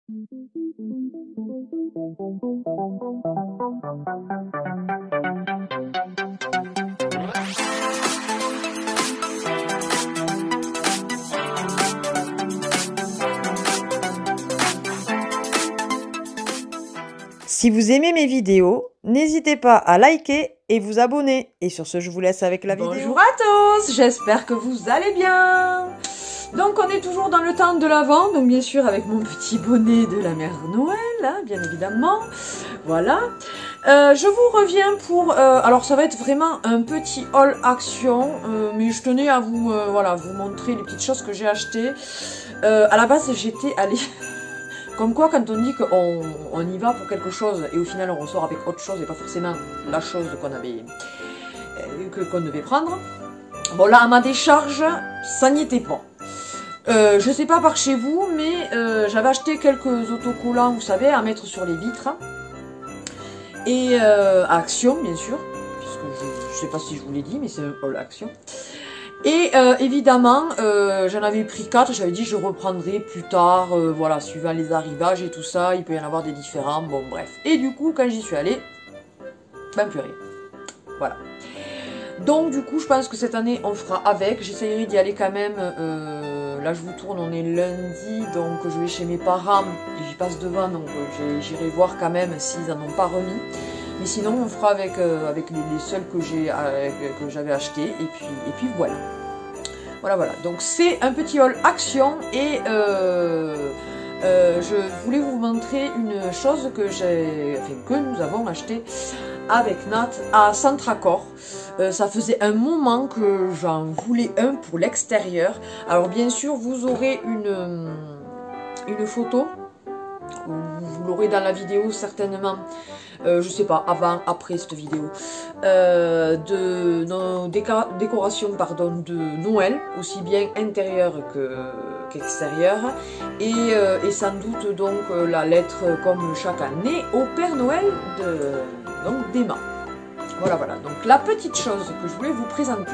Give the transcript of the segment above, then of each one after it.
Si vous aimez mes vidéos, n'hésitez pas à liker et vous abonner. Et sur ce, je vous laisse avec la vidéo. Bonjour à tous, j'espère que vous allez bien. Donc on est toujours dans le temps de l'Avent, donc bien sûr avec mon petit bonnet de la mère Noël, hein, bien évidemment. Voilà. Je vous reviens pour... alors ça va être vraiment un petit haul action, mais je tenais à vous, voilà, vous montrer les petites choses que j'ai achetées. À la base j'étais allée... Comme quoi, quand on dit qu'on y va pour quelque chose et au final on ressort avec autre chose et pas forcément la chose qu'on devait prendre. Bon là, à ma décharge, ça n'y était pas. Je sais pas par chez vous, mais j'avais acheté quelques autocollants, vous savez, à mettre sur les vitres. Et à Action, bien sûr, puisque je sais pas si je vous l'ai dit, mais c'est un haul Action. Et évidemment, j'en avais pris 4, j'avais dit je reprendrai plus tard, voilà, suivant les arrivages et tout ça, il peut y en avoir des différents, bon bref. Et du coup, quand j'y suis allée, ben plus rien. Voilà. Donc du coup, je pense que cette année, on fera avec, j'essayerai d'y aller quand même, là je vous tourne, on est lundi, donc je vais chez mes parents, et j'y passe devant, donc j'irai voir quand même s'ils en ont pas remis. Mais sinon, on fera avec les seuls que j'avais achetés. Et puis voilà. Voilà. Donc c'est un petit haul action. Et je voulais vous montrer une chose que nous avons acheté avec Nat à Centracor. Ça faisait un moment que j'en voulais un pour l'extérieur. Alors bien sûr, vous aurez une photo. Vous l'aurez dans la vidéo certainement. Je sais pas, avant, après cette vidéo, de nos décorations de Noël, aussi bien intérieure qu'extérieure, et sans doute donc la lettre comme chaque année au Père Noël d'Emma. Voilà, donc la petite chose que je voulais vous présenter,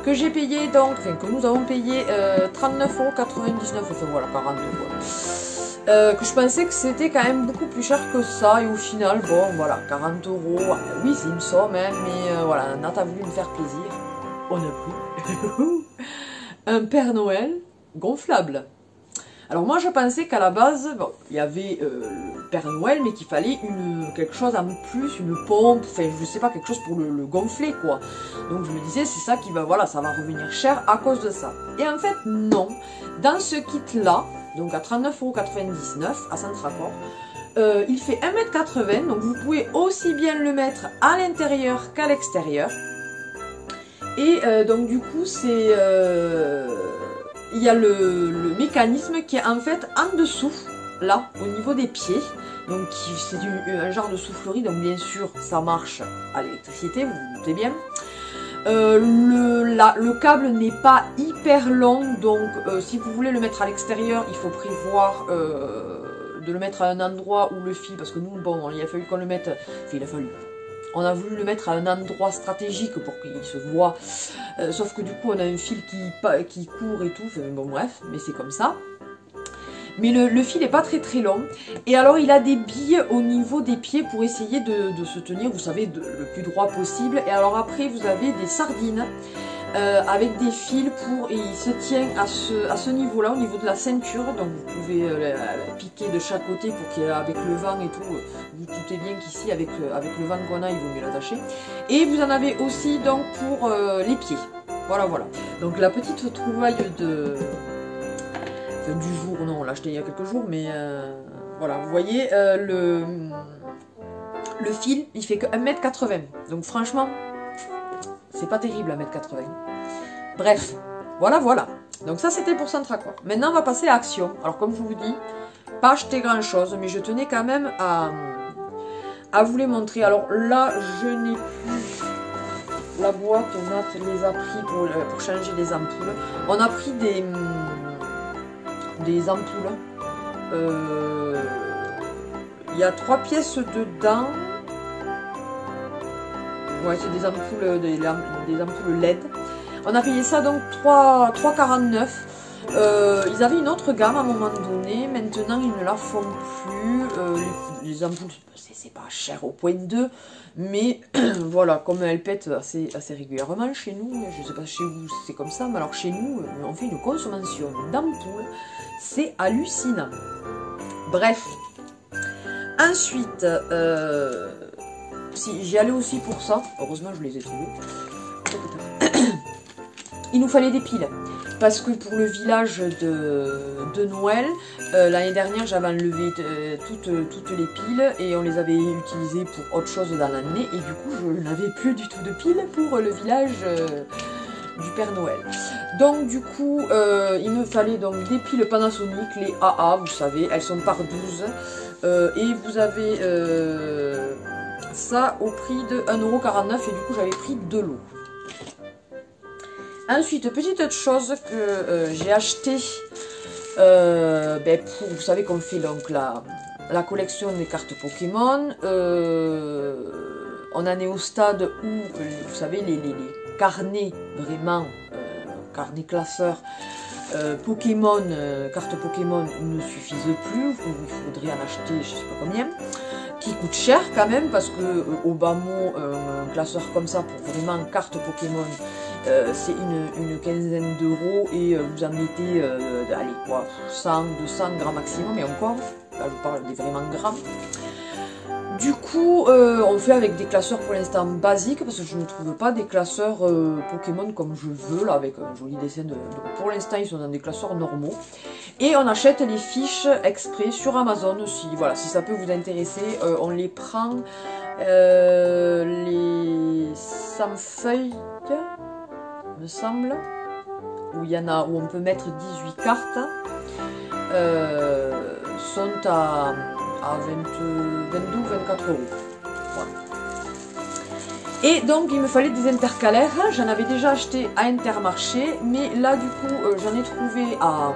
que j'ai payé donc, que nous avons payé 39,99 €, enfin voilà, 40 €. Que je pensais que c'était quand même beaucoup plus cher que ça, et au final, bon voilà, 40 €, oui c'est une somme, hein, mais voilà, Nat a voulu me faire plaisir, on a pris un Père Noël gonflable. Alors moi je pensais qu'à la base, bon, il y avait le Père Noël, mais qu'il fallait quelque chose en plus, une pompe, enfin je sais pas, quelque chose pour le gonfler quoi. Donc je me disais c'est ça qui va, voilà, ça va revenir cher à cause de ça. Et en fait non, dans ce kit là, donc à 39,99 € à Centracor, il fait 1,80 m, donc vous pouvez aussi bien le mettre à l'intérieur qu'à l'extérieur. Et donc du coup c'est... il y a le mécanisme qui est en fait en dessous, là, au niveau des pieds. Donc c'est un genre de soufflerie, donc bien sûr ça marche à l'électricité, vous vous doutez bien. Le câble n'est pas hyper long, donc si vous voulez le mettre à l'extérieur, il faut prévoir de le mettre à un endroit où le fil, parce que nous, bon, il a fallu qu'on le mette, on a voulu le mettre à un endroit stratégique pour qu'il se voit, sauf que du coup on a un fil qui court et tout, enfin, bon bref, mais c'est comme ça. Mais le fil n'est pas très long. Et alors il a des billes au niveau des pieds pour essayer de se tenir, vous savez, le plus droit possible. Et alors après vous avez des sardines avec des fils et il se tient à ce niveau-là, au niveau de la ceinture. Donc vous pouvez piquer de chaque côté pour qu'il y ait, avec le vent et tout, vous doutez bien qu'ici avec le vent qu'on a, il vaut mieux l'attacher. Et vous en avez aussi donc pour les pieds. Voilà. Donc la petite trouvaille du jour, non, on l'a acheté il y a quelques jours, mais voilà, vous voyez, le fil, il fait que 1,80 m. Donc franchement, c'est pas terrible 1,80 m. Bref, voilà. Donc ça, c'était pour Centracor. Maintenant, on va passer à Action. Alors, comme je vous dis, pas acheter grand-chose, mais je tenais quand même à vous les montrer. Alors là, je n'ai plus la boîte, Nat les a pris pour changer les ampoules. On a pris des ampoules. Il y a 3 pièces dedans. Ouais, c'est des ampoules LED. On a payé ça donc 3,49 €. Ils avaient une autre gamme à un moment donné, maintenant ils ne la font plus. Les ampoules, c'est pas cher au point 2, mais voilà, comme elles pètent assez régulièrement chez nous, je sais pas chez vous si c'est comme ça, mais alors chez nous, on fait une consommation d'ampoules, c'est hallucinant. Bref, ensuite, si j'y allais aussi pour ça, heureusement je les ai trouvés. Il nous fallait des piles, parce que pour le village de Noël, l'année dernière j'avais enlevé toutes les piles et on les avait utilisées pour autre chose dans l'année et du coup je n'avais plus du tout de piles pour le village du Père Noël. Donc du coup il me fallait donc des piles Panasonic, les AA, vous savez, elles sont par 12 et vous avez ça au prix de 1,49 € et du coup j'avais pris 2 lots. Ensuite, petite chose que j'ai acheté, pour, vous savez qu'on fait donc la collection des cartes Pokémon. On en est au stade où, vous savez, les carnets, vraiment, carnets classeurs, Pokémon, cartes Pokémon ne suffisent plus. Il faudrait en acheter, je sais pas combien, qui coûte cher quand même, parce que au bas mot, un classeur comme ça, pour vraiment carte Pokémon, c'est une quinzaine d'euros et vous en mettez, allez quoi, 100, 200 grammes maximum, et encore, là je parle des vraiment grammes. Du coup, on fait avec des classeurs pour l'instant basiques, parce que je ne trouve pas des classeurs Pokémon comme je veux, là, avec un joli dessin de... Donc pour l'instant, ils sont dans des classeurs normaux. Et on achète les fiches exprès sur Amazon, si, voilà, si ça peut vous intéresser. On les prend, les 100 feuilles, me semble, où il y en a, où on peut mettre 18 cartes, sont à 22 ou 24 €. Voilà. Et donc il me fallait des intercalaires, j'en avais déjà acheté à Intermarché, mais là du coup j'en ai trouvé à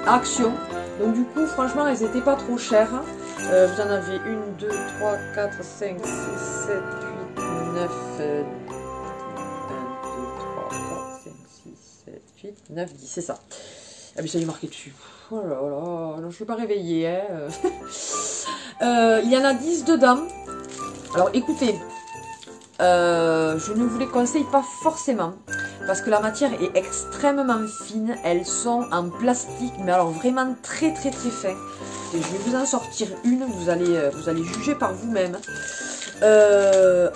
Action, donc du coup franchement elles n'étaient pas trop chères. Vous en avez 1, 2, 3, 4, 5, 6, 7, 8, 9, 9, 10, c'est ça. Ah mais ça y est marqué dessus. Oh là là, non, je ne suis pas réveillée. Hein. Il y en a 10 dedans. Alors écoutez, je ne vous les conseille pas forcément, parce que la matière est extrêmement fine. Elles sont en plastique, mais alors vraiment très très très fin. Et je vais vous en sortir une, vous allez juger par vous-même.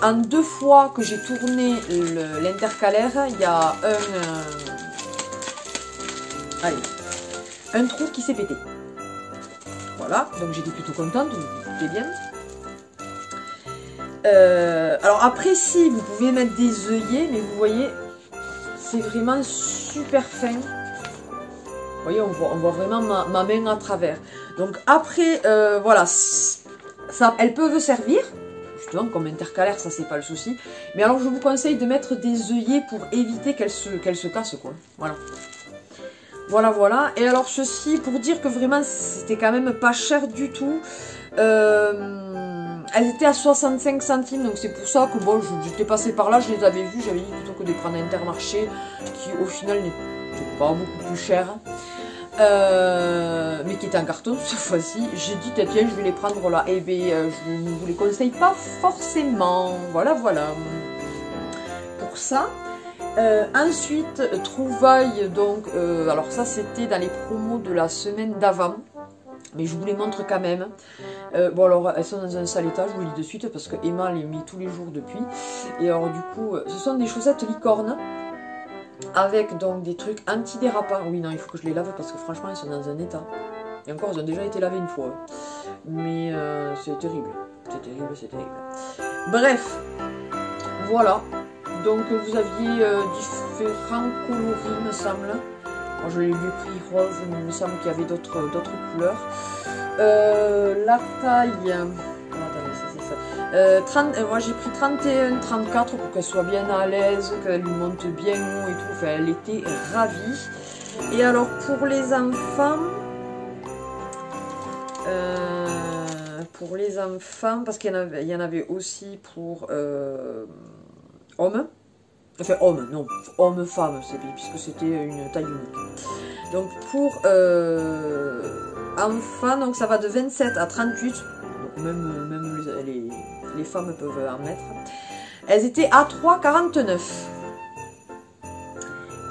En 2 fois que j'ai tourné l'intercalaire, il y a un trou qui s'est pété. Voilà, donc j'étais plutôt contente, vous vous doutez bien. Alors après, si, vous pouvez mettre des œillets, mais vous voyez, c'est vraiment super fin. Vous voyez, on voit vraiment ma main à travers. Donc après, voilà, ça, elles peuvent servir. Justement, comme intercalaire, ça c'est pas le souci. Mais alors je vous conseille de mettre des œillets pour éviter qu'elles se cassent, quoi. Voilà. Voilà, voilà. Et alors ceci, pour dire que vraiment c'était quand même pas cher du tout. Elles étaient à 65 centimes, donc c'est pour ça que bon, j'étais passée par là, je les avais vues, j'avais dit plutôt que de prendre Intermarché, qui au final n'était pas beaucoup plus cher. Mais qui était en carton cette fois-ci. J'ai dit tiens, je vais les prendre là. Et bien je ne vous les conseille pas forcément. Voilà, voilà. Pour ça. Ensuite, trouvailles, donc, alors ça c'était dans les promos de la semaine d'avant, mais je vous les montre quand même. Bon alors elles sont dans un sale état, je vous le dis de suite, parce que Emma les met tous les jours depuis. Et alors du coup, ce sont des chaussettes licornes, avec donc des trucs anti-dérapants. Oui non, il faut que je les lave, parce que franchement elles sont dans un état. Et encore, elles ont déjà été lavées une fois. Mais c'est terrible, c'est terrible, c'est terrible. Bref, voilà. Donc vous aviez différents coloris, me semble. Bon, je l'ai pris rose, mais il me semble qu'il y avait d'autres couleurs. La taille... attendez, c'est ça. Moi j'ai pris 31, 34 pour qu'elle soit bien à l'aise, qu'elle lui monte bien haut et tout. Enfin, elle était ravie. Et alors pour les enfants... parce qu'il y en avait aussi pour... hommes. Enfin, homme, non, homme-femme, puisque c'était une taille unique. Donc pour enfants, donc ça va de 27 à 38. Donc même les femmes peuvent en mettre. Elles étaient à 3,49.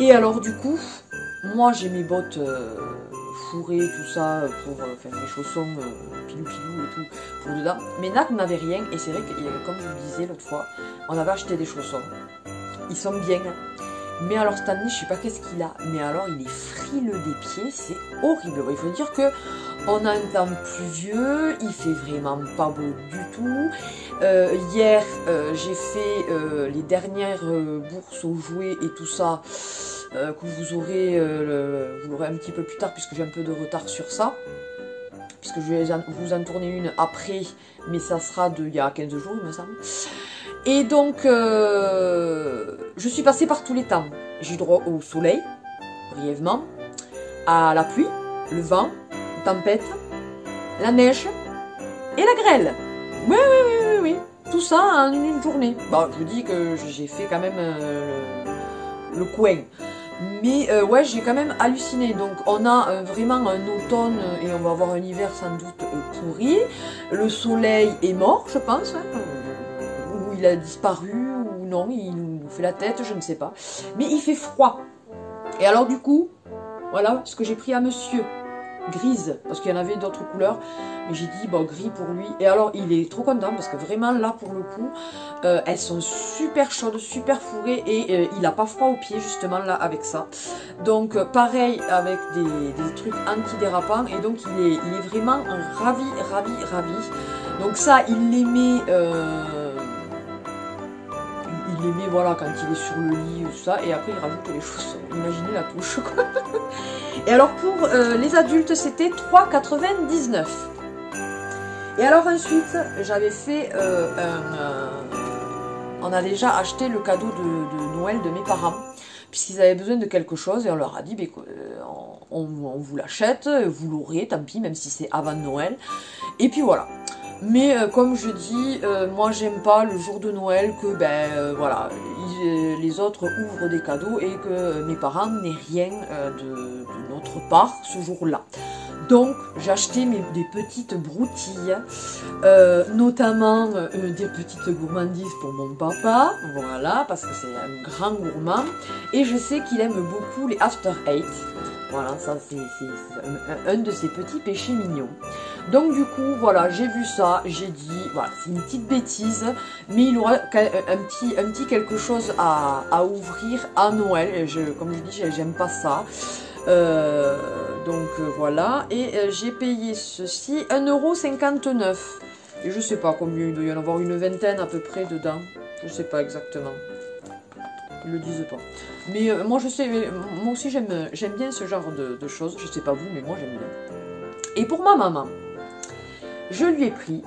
Et alors du coup, moi j'ai mes bottes fourrées, tout ça, pour faire mes chaussons pilou-pilou et tout, pour dedans. Mais Nat n'avait rien, et c'est vrai que, comme je vous disais l'autre fois, on avait acheté des chaussons. Ils sont bien, mais alors cette année, je sais pas qu'est-ce qu'il a, mais alors il est frileux des pieds, c'est horrible. Il faut dire que on a un temps pluvieux, il fait vraiment pas beau du tout. Hier, j'ai fait les dernières bourses aux jouets et tout ça, que vous l'aurez un petit peu plus tard, puisque j'ai un peu de retard sur ça. Puisque je vais vous en tourner une après, mais ça sera il y a 15 jours, il me semble. Et donc, je suis passée par tous les temps. J'ai eu droit au soleil, brièvement, à la pluie, le vent, la tempête, la neige et la grêle. Oui. Tout ça en une journée. Bon, je vous dis que j'ai fait quand même le coin. Mais ouais, j'ai quand même halluciné. Donc on a vraiment un automne et on va avoir un hiver sans doute pourri. Le soleil est mort, je pense. Hein. Ou il a disparu, ou non, il nous fait la tête, je ne sais pas. Mais il fait froid. Et alors du coup, voilà ce que j'ai pris à monsieur. Grise, parce qu'il y en avait d'autres couleurs. Mais j'ai dit, bon, gris pour lui. Et alors, il est trop content, parce que vraiment, là, pour le coup, elles sont super chaudes, super fourrées. Et il n'a pas froid aux pieds, justement, là, avec ça. Donc, pareil, avec des trucs antidérapants. Et donc, il est vraiment ravi. Donc ça, il les met... il les met, voilà, quand il est sur le lit, tout ça. Et après, il rajoute les chaussons. Imaginez la touche, quoi. Et alors, pour les adultes, c'était 3,99 €. Et alors ensuite, j'avais fait on a déjà acheté le cadeau de Noël de mes parents, puisqu'ils avaient besoin de quelque chose, et on leur a dit, on vous l'achète, vous l'aurez, tant pis, même si c'est avant Noël. Et puis voilà. Mais comme je dis, moi j'aime pas le jour de Noël que voilà, les autres ouvrent des cadeaux et que mes parents n'aient rien de notre part ce jour-là. Donc j'ai acheté des petites broutilles, notamment des petites gourmandises pour mon papa, voilà, parce que c'est un grand gourmand. Et je sais qu'il aime beaucoup les After Eight. Voilà, ça c'est un de ses petits péchés mignons. Donc du coup, voilà, j'ai vu ça, j'ai dit, voilà, c'est une petite bêtise, mais il aura un petit quelque chose à ouvrir à Noël. Et comme je dis, j'aime pas ça. Donc voilà, et j'ai payé ceci 1,59 €. Et je sais pas combien, il doit y en avoir une vingtaine à peu près dedans. Je sais pas exactement. Ils le disent pas. Mais moi je sais, moi aussi j'aime bien ce genre de choses. Je sais pas vous, mais moi j'aime bien. Et pour ma maman, je lui ai pris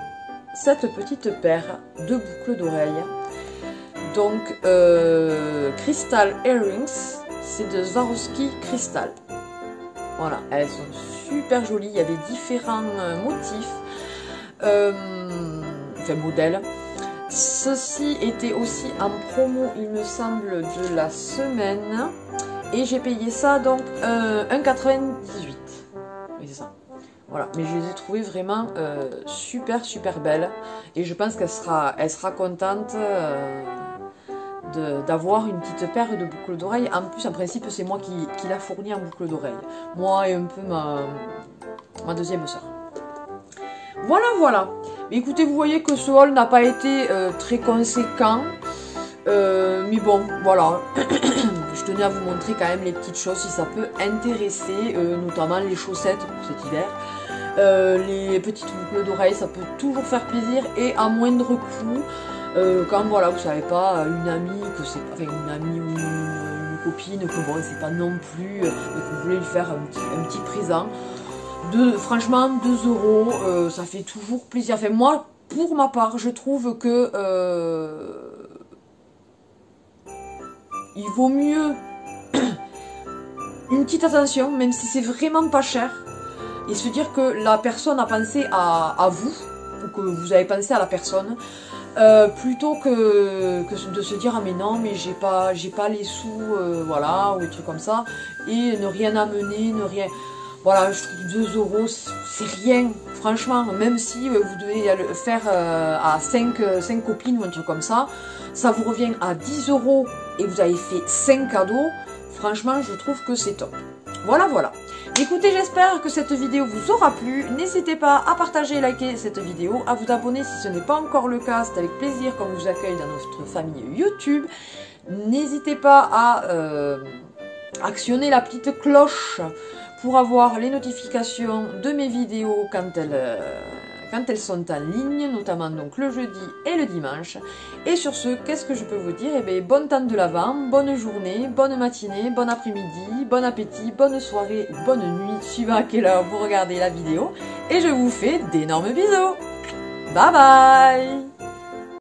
cette petite paire de boucles d'oreilles. Donc Crystal Earrings, c'est de Swarovski Crystal. Voilà, elles sont super jolies, il y avait différents motifs, enfin modèles. Ceci était aussi en promo, il me semble, de la semaine. Et j'ai payé ça donc 1,98 €. Oui, c'est ça. Voilà, mais je les ai trouvées vraiment super belles. Et je pense qu'elle sera contente d'avoir une petite paire de boucles d'oreilles. En plus, en principe, c'est moi qui l'a fournie en boucles d'oreilles. Moi et un peu ma deuxième soeur. Voilà. Mais écoutez, vous voyez que ce haul n'a pas été très conséquent. Mais bon, voilà. Je tenais à vous montrer quand même les petites choses si ça peut intéresser, notamment les chaussettes pour cet hiver. Les petites boucles d'oreilles, ça peut toujours faire plaisir et à moindre coût. Quand voilà, vous savez pas, une amie, une amie ou une copine, que bon, c'est pas non plus, que vous voulez lui faire un petit présent. Franchement, 2 €, ça fait toujours plaisir. Enfin, moi, pour ma part, je trouve que il vaut mieux une petite attention, même si c'est vraiment pas cher, et se dire que la personne a pensé à vous, ou que vous avez pensé à la personne, plutôt que de se dire ah mais non mais j'ai pas les sous, voilà, ou des trucs comme ça, et ne rien amener, ne rien. Voilà, je trouve 2 euros, c'est rien, franchement, même si vous devez le faire à 5 copines ou un truc comme ça vous revient à 10 euros et vous avez fait 5 cadeaux, franchement, je trouve que c'est top. Voilà, voilà. Écoutez, j'espère que cette vidéo vous aura plu. N'hésitez pas à partager et liker cette vidéo, à vous abonner si ce n'est pas encore le cas. C'est avec plaisir qu'on vous accueille dans notre famille YouTube. N'hésitez pas à actionner la petite cloche pour avoir les notifications de mes vidéos quand elles sont en ligne, notamment donc le jeudi et le dimanche. Et sur ce, qu'est-ce que je peux vous dire? Eh bien, bon temps de l'Avent, bonne journée, bonne matinée, bon après-midi, bon appétit, bonne soirée, bonne nuit, suivant à quelle heure vous regardez la vidéo. Et je vous fais d'énormes bisous. Bye bye!